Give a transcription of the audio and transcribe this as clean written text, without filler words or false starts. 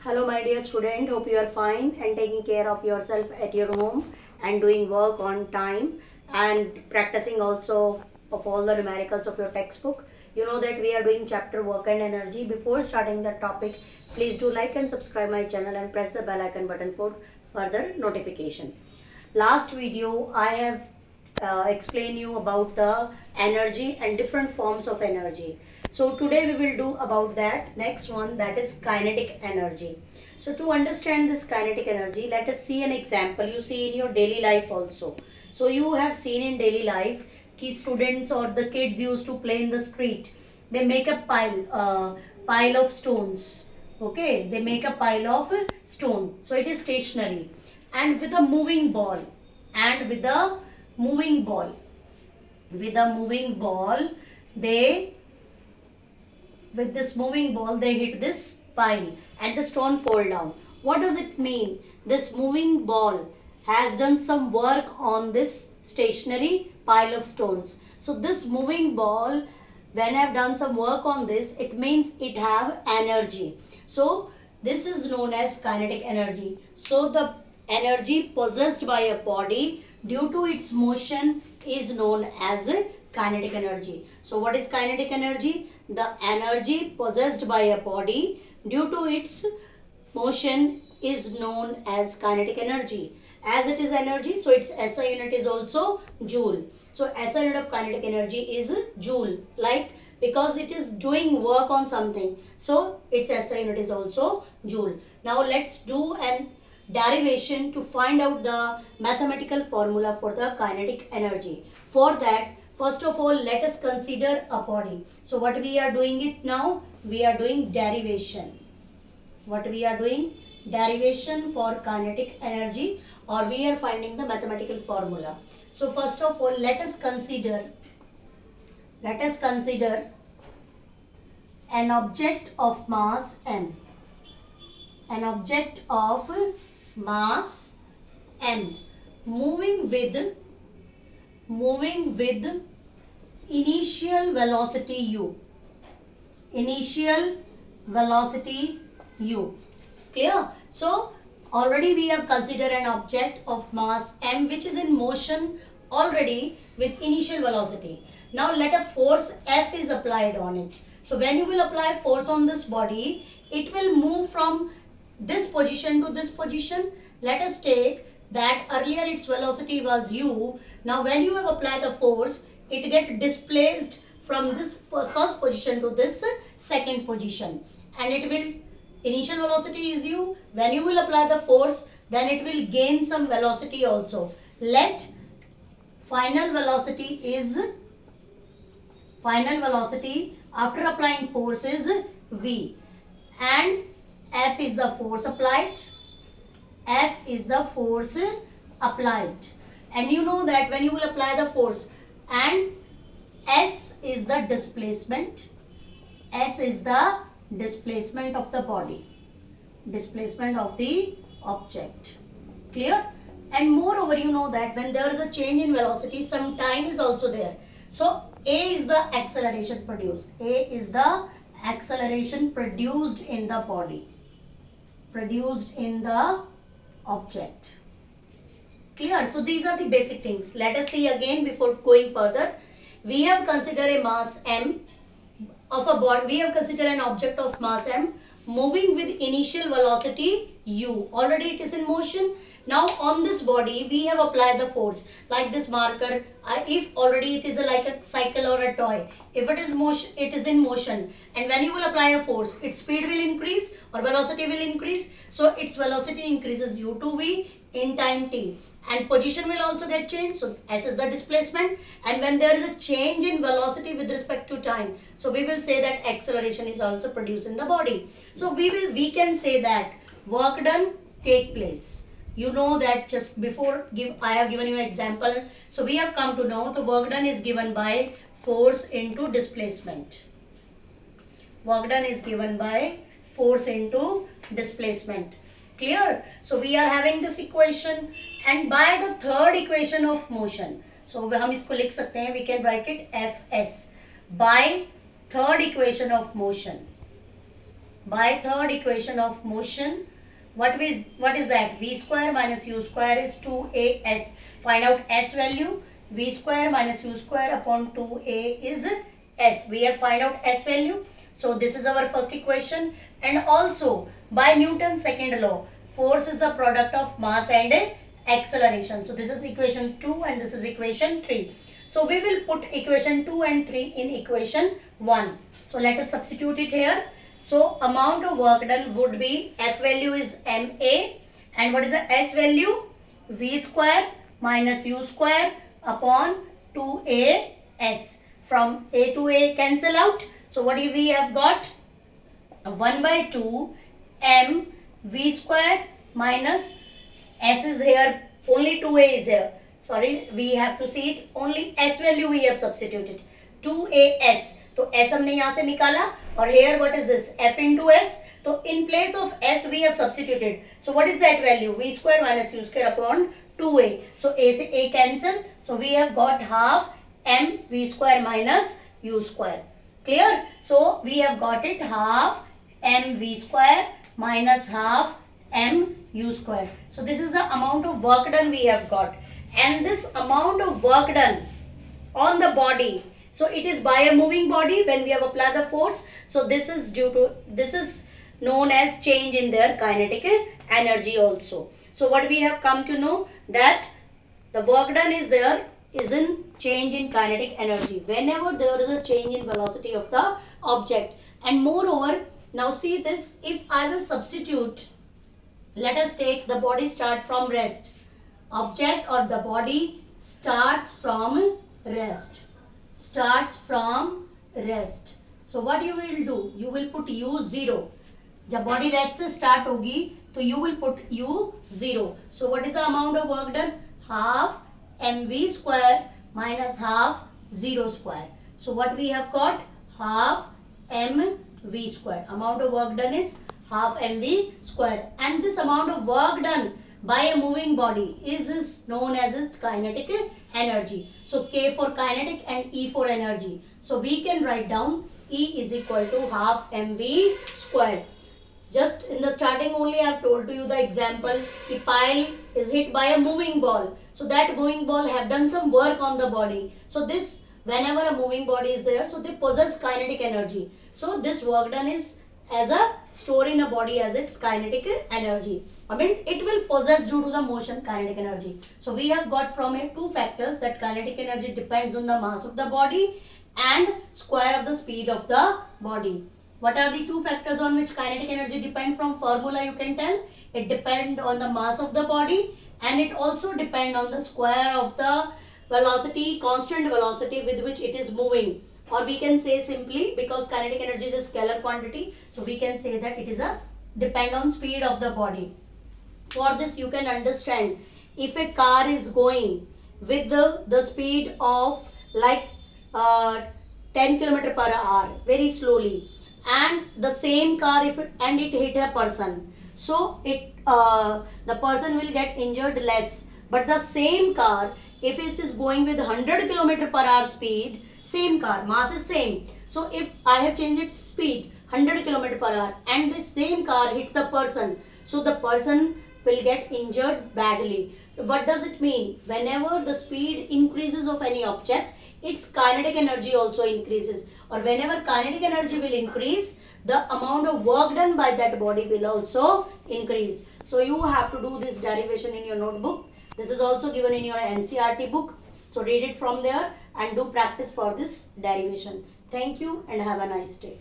Hello my dear student, hope you are fine and taking care of yourself at your home and doing work on time and practicing also of all the numericals of your textbook. You know that we are doing chapter work and energy. Before starting the topic, please do like and subscribe my channel and press the bell icon button for further notification. Last video I have explained you about the energy and different forms of energy. So today we will do about that next one, that is kinetic energy. So to understand this kinetic energy, let us see an example you see in your daily life also. So you have seen in daily life ki students or the kids used to play in the street. They make a pile of stones. Okay, they make a pile of stone. So it is stationary and with a moving ball and with a moving ball they with this moving ball they hit this pile and the stone fall down. What does it mean? This moving ball has done some work on this stationary pile of stones. So this moving ball, when I have done some work on this, it means it have energy. So this is known as kinetic energy. So the energy possessed by a body due to its motion is known as kinetic energy. So what is kinetic energy? The energy possessed by a body due to its motion is known as kinetic energy. As it is energy, so its SI unit is also joule. So SI unit of kinetic energy is joule, like because it is doing work on something. So its SI unit is also joule. Now let's do an derivation to find out the mathematical formula for the kinetic energy. For that, first of all, let us consider a body. So what we are doing it now? We are doing derivation. What we are doing? Derivation for kinetic energy, or we are finding the mathematical formula. So first of all, let us consider an object of mass m. An object of mass m moving with initial velocity u. Initial velocity u. Clear? So already we have considered an object of mass m which is in motion already with initial velocity. Now let a force F is applied on it. So when you will apply force on this body, it will move from this position to this position. Let us take that earlier its velocity was u. Now when you have applied the force, it get displaced from this first position to this second position, and it will, initial velocity is u. When you will apply the force, then it will gain some velocity also. Let final velocity after applying force is v, and F is the force applied. F is the force applied. And you know that when you will apply the force, and S is the displacement. S is the displacement of the body. Displacement of the object. Clear? And moreover, you know that when there is a change in velocity, some time is also there. So A is the acceleration produced. A is the acceleration produced in the body. Produced in the object. Clear? So these are the basic things. Let us see again before going further. We have considered a mass m of a body. We have considered an object of mass m moving with initial velocity u. Already it is in motion. Now on this body we have applied the force, like this marker. If already it is like a cycle or a toy, if it is motion, it is in motion, and when you will apply a force, its speed will increase or velocity will increase. So its velocity increases u to v in time t, and position will also get changed. So S is the displacement, and when there is a change in velocity with respect to time, so we will say that acceleration is also produced in the body. So we can say that work done take place. You know that just before I have given you an example. So we have come to know the work done is given by force into displacement. Work done is given by force into displacement. Clear? So we are having this equation, and by the third equation of motion. So हम इसको लिख सकते हैं, we can write it Fs by third equation of motion. by third equation of motion. What is that? V square minus u square is 2as. Find out s value. V square minus u square upon 2a is s. We have find out s value. So this is our first equation. And also by Newton's second law, force is the product of mass and acceleration. So this is equation 2 and this is equation 3. So we will put equation 2 and 3 in equation 1. So let us substitute it here. So amount of work done would be, F value is ma, and what is the S value? V square minus u square upon 2as. From a to a cancel out. So what do we have got? 1 by 2 m v square minus s is here, only 2a is here. Sorry, we have to see it, only s value we have substituted, 2as. तो s हमने यहाँ से निकाला, और here what is this? F into s. So in place of s we have substituted. So what is that value? V square minus u square upon 2a. So a से a cancel. So we have got half m v square minus u square. Clear? So we have got it half m v square minus half m u square. So this is the amount of work done we have got. And this amount of work done on the body, so it is by a moving body when we have applied the force. So this is known as change in their kinetic energy also. So what we have come to know, that the work done is in change in kinetic energy whenever there is a change in velocity of the object. And moreover, now see this, if I will substitute, let us take the body start from rest. Object or the body starts from rest. Starts from rest. So what you will do? You will put u 0. जब body rest से start होगी, तो you will put u 0. So what is the amount of work done? Half mv square minus half 0 square. So what we have got? Half mv square. Amount of work done is half mv square. And this amount of work done by a moving body is known as its kinetic energy. So K for kinetic and E for energy. So we can write down E is equal to half mv square. Just in the starting only I have told to you the example. The pile is hit by a moving ball. So that moving ball have done some work on the body. So this, whenever a moving body is there, so they possess kinetic energy. So this work done is as a store in a body as its kinetic energy. I mean it will possess due to the motion kinetic energy. So we have got from it two factors, that kinetic energy depends on the mass of the body and square of the speed of the body. What are the two factors on which kinetic energy depend? From formula you can tell. It depends on the mass of the body and it also depends on the square of the velocity, constant velocity with which it is moving. Or we can say simply, because kinetic energy is a scalar quantity, so we can say that it is a depend on speed of the body. For this you can understand, if a car is going with the speed of like 10 km per hour very slowly, and the same car it hit a person, so the person will get injured less. But the same car, if it is going with 100 km per hour speed, same car, mass is same. So if I have changed its speed 100 km per hour and the same car hit the person, so the person will get injured badly. So what does it mean? Whenever the speed increases of any object, its kinetic energy also increases. Or whenever kinetic energy will increase, the amount of work done by that body will also increase. So you have to do this derivation in your notebook. This is also given in your NCERT book. So read it from there and do practice for this derivation. Thank you and have a nice day.